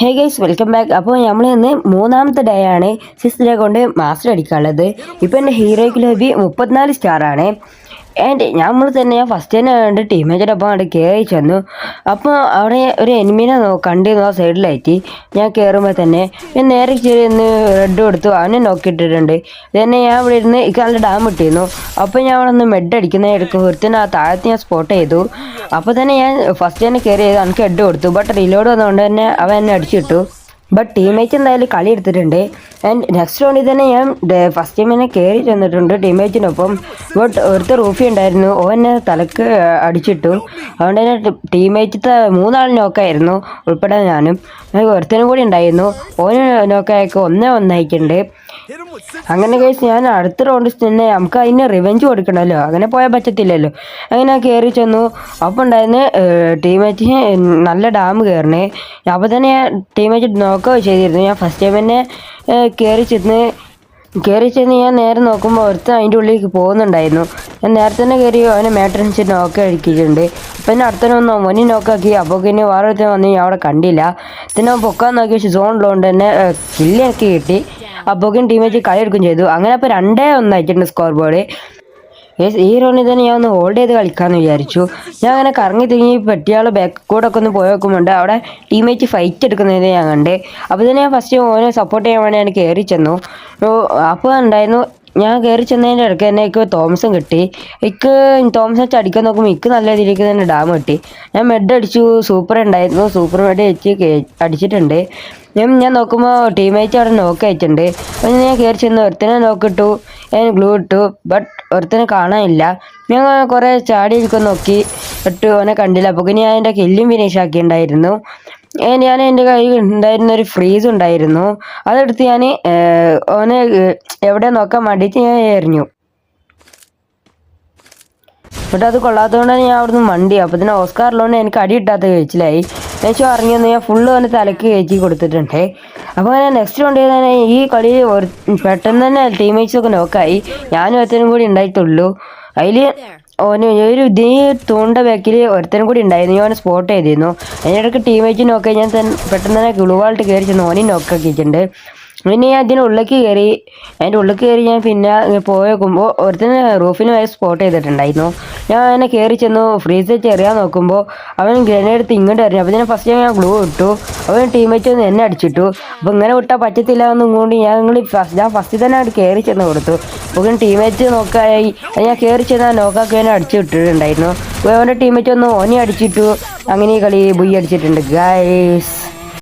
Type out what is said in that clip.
Hey guys welcome back. അപ്പോൾ നമ്മൾ ഇന്ന് മൂന്നാമത്തെ ഡേ ആണ്. 6th ഡേ കൊണ്ട് മാസ്റ്റർ അടിക്കാനുള്ളത്. ഇപ്പോൾ എൻ്റെ ഹീറോയ്ക്ക് ലഭി 34 സ്റ്റാറാണ്. ആൻഡ് നമ്മൾ തന്നെ ഫസ്റ്റ് തന്നെ കണ്ട് ടീമേജിൻ്റെ ഒപ്പം അവിടെ കയറി ചെന്നു. അപ്പോൾ അവിടെ ഒരു എനിമീനെ കണ്ടിരുന്നു ആ സൈഡിലായിട്ട്. ഞാൻ കയറുമ്പോൾ തന്നെ ഞാൻ നേരെ ചെറിയൊന്ന് റെഡ് കൊടുത്തു, അവനെ നോക്കിയിട്ടിട്ടുണ്ട്. തന്നെ ഞാൻ ഇവിടെ ഇരുന്ന് എനിക്ക് നല്ല ഡാം കിട്ടിയിരുന്നു. അപ്പോൾ ഞാൻ അവിടെ ഒന്ന് മെഡ് അടിക്കുന്ന എടുക്കും ഒരുത്തിന് ആ താഴത്ത് ഞാൻ സ്പോട്ട് ചെയ്തു. അപ്പോൾ തന്നെ ഞാൻ ഫസ്റ്റ് തന്നെ കയറി ചെയ്ത് എനിക്ക് ഹെഡ് കൊടുത്തു. ബട്ട് റീലോഡ് വന്നതുകൊണ്ട് തന്നെ അവൻ എന്നെ അടിച്ചിട്ടു. ബട്ട് ടീമേറ്റ് എന്തായാലും കളി എടുത്തിട്ടുണ്ട്. ആൻഡ് നെക്സ്റ്റ് റൗണ്ടിൽ തന്നെ ഞാൻ ഫസ്റ്റ് ടീമിനെ കയറി ചെന്നിട്ടുണ്ട് ടീമേറ്റിനൊപ്പം. ബട്ട് ഒരുത്ത റൂഫി ഉണ്ടായിരുന്നു, ഓ എന്നെ തലക്ക് അടിച്ചിട്ടു. അതുകൊണ്ട് തന്നെ ടീമേറ്റത്തെ 3 നോക്കായിരുന്നു, ഉൾപ്പെടെ ഞാനും. ഒരുത്തനും കൂടി ഉണ്ടായിരുന്നു, ഓന് നോക്കായൊക്കെ 1-1 അങ്ങനെ കഴിച്ച് ഞാൻ അടുത്ത റൗണ്ടിൽ തന്നെ നമുക്ക് അതിന് റിവെഞ്ച് കൊടുക്കണമല്ലോ, അങ്ങനെ പോയാൽ പറ്റത്തില്ലല്ലോ. അങ്ങനെ കയറി ചെന്നു. അപ്പോൾ ഉണ്ടായിരുന്നു ടീമേറ്റിന് നല്ല ഡാം കയറണേ. അപ്പോൾ തന്നെ ഞാൻ ടീമേറ്റ് നോക്കുക ചെയ്തിരുന്നു. ഞാൻ ഫസ്റ്റ് ടൈം തന്നെ കയറി ചെന്ന് ഞാൻ നേരെ നോക്കുമ്പോൾ ഒരുത്തൻ അതിൻ്റെ ഉള്ളിലേക്ക് പോകുന്നുണ്ടായിരുന്നു. ഞാൻ നേരത്തെ തന്നെ കയറി അവനെ മാട്രൻസ് നോക്കി അടിക്കിയിട്ടുണ്ട്. അപ്പം എന്നെ അടുത്തന്നെ വന്നു മോനി നോക്കാക്കി. അപ്പോൾ പിന്നെ വേറെ ഒരുത്തൻ വന്ന് ഞാൻ അവിടെ കണ്ടില്ല. പിന്നെ പൊക്കാൻ നോക്കി, പക്ഷേ സോണിലുകൊണ്ട് തന്നെ കില്ലൊക്കെ കിട്ടി. അപ്പോൾ ടീമേറ്റ് കളി എടുക്കുകയും ചെയ്തു. അങ്ങനെ അപ്പോൾ 2-1 സ്കോർ ബോർഡ്. ഈ റൗണ്ടിൽ തന്നെ ഞാൻ ഒന്ന് ഹോൾഡ് ചെയ്ത് കളിക്കാമെന്ന് വിചാരിച്ചു. ഞാൻ അങ്ങനെ കറങ്ങി തിരിഞ്ഞ് പെട്ടിയാളെ ബാക്ക് കൂടെ ഒക്കെ ഒന്ന് പോയി നോക്കുമ്പോണ്ട് അവിടെ ടീമേറ്റ് ഫൈറ്റ് എടുക്കുന്നത് ഞാൻ കണ്ട്. അപ്പോൾ തന്നെ ഞാൻ ഫസ്റ്റ് ഓനെ സപ്പോർട്ട് ചെയ്യാൻ വേണ്ടി ഞാൻ കയറി ചെന്നു. അപ്പോൾ ഉണ്ടായിരുന്നു ഞാൻ കയറി ചെന്നതിൻ്റെ ഇടയ്ക്ക് തന്നെ എനിക്ക് തോമസും കിട്ടി. തോമസ് വെച്ച് അടിക്കാൻ നോക്കുമ്പോൾ എനിക്ക് നല്ല രീതിക്ക് തന്നെ ഡാം കിട്ടി. ഞാൻ മെഡ് അടിച്ചു, സൂപ്പർ ഉണ്ടായിരുന്നു, സൂപ്പർ മെഡ് വെച്ച് അടിച്ചിട്ടുണ്ട്. ഞാൻ നോക്കുമ്പോൾ ടീമേറ്റ് അവിടെ നോക്ക് അയച്ചിട്ടുണ്ട്. അപ്പം ഞാൻ കയറി ചെന്ന് ഒരുത്തനെ നോക്കിട്ടു, ഞാൻ ഗ്ലൂ ഇട്ടു. ബട്ട് ഒരുത്തനെ കാണാനില്ല. ഞാൻ കുറേ ചാടി ഇരിക്കാൻ നോക്കി, ഇട്ട് ഓനെ കണ്ടില്ല. അപ്പോൾ ഞാൻ എൻ്റെ കില്ലും ഫിനിഷ് ആക്കിയിട്ടുണ്ടായിരുന്നു. ഞാൻ എൻ്റെ കയ്യിൽ ഉണ്ടായിരുന്ന ഒരു ഫ്രീസ് ഉണ്ടായിരുന്നു, അതെടുത്ത് ഞാൻ ഓനെ എവിടെ നോക്കാൻ വേണ്ടിയിട്ട് ഞാൻ എറിഞ്ഞു. എന്നിട്ട് അത് കൊള്ളാത്തതുകൊണ്ട് ഞാൻ അവിടുന്ന് മണ്ടി. അപ്പോൾ തന്നെ ഓസ്കാറിലോണ്ട് എനിക്ക് അടി കിട്ടാത്ത കഴിച്ചിലായി. എന്നുവെച്ചാൽ അറിഞ്ഞു ഞാൻ ഫുള്ള് ഓനെ തലക്ക് കയറ്റി കൊടുത്തിട്ടുണ്ട്. അപ്പോൾ അങ്ങനെ നെക്സ്റ്റ് റൗണ്ടിൽ തന്നെ ഈ കളി പെട്ടെന്ന് തന്നെ ടീമേറ്റ്സൊക്കെ നോക്കായി. ഞാനും ഒരുത്തനും കൂടി ഉണ്ടായിട്ടുള്ളൂ. അതിൽ ഓന് ഒരു തൂണ്ട ബാക്കിൽ ഒരുത്തനും കൂടി ഉണ്ടായിരുന്നു. ഞാൻ സ്പോട്ട് ചെയ്തിരുന്നു. അതിനിടയ്ക്ക് ടീമേറ്റ് നോക്കി ഞാൻ പെട്ടെന്ന് തന്നെ ഗ്ലൂവാൾട്ട് കയറി ചെന്ന് ഓനെ നോക്കാക്കിയിട്ടുണ്ട്. പിന്നെ ഞാൻ അതിൻ്റെ ഉള്ളിലേക്ക് കയറി. അതിൻ്റെ ഉള്ളിൽ കയറി ഞാൻ പിന്നെ പോയി നോക്കുമ്പോൾ ഒരുത്തന്നെ റൂഫിന് വരെ സ്പോട്ട് ചെയ്തിട്ടുണ്ടായിരുന്നു. ഞാൻ അങ്ങനെ കയറി ചെന്നു ഫ്രീസ് വെച്ച് എറിയാൻ നോക്കുമ്പോൾ അവൻ ഗ്രനേഡ് എടുത്ത് ഇങ്ങോട്ട് എറിഞ്ഞു. അപ്പോൾ ഞാൻ ഫസ്റ്റ് ഞാൻ ഗ്ലൂ ഇട്ടു. അവൻ ടീമേറ്റ് ഒന്ന് എന്നെ അടിച്ചിട്ടു. അപ്പോൾ ഇങ്ങനെ വിട്ടാൽ പറ്റത്തില്ല എന്നും കൂടി ഞാൻ ഫസ്റ്റ് തന്നെ അവിടെ കയറി ചെന്ന് കൊടുത്തു. അപ്പോൾ ടീമേറ്റ് നോക്കായി. ഞാൻ കയറി ചെന്നാൽ നോക്കാക്കി അവനെ അടിച്ചു വിട്ടിട്ടുണ്ടായിരുന്നു. അപ്പോൾ അവൻ്റെ ടീമേറ്റ് ഒന്ന് ഓനെ അടിച്ചിട്ടു. അങ്ങനെ ഈ കളി ബുയി അടിച്ചിട്ടുണ്ട് ഗൈസ്.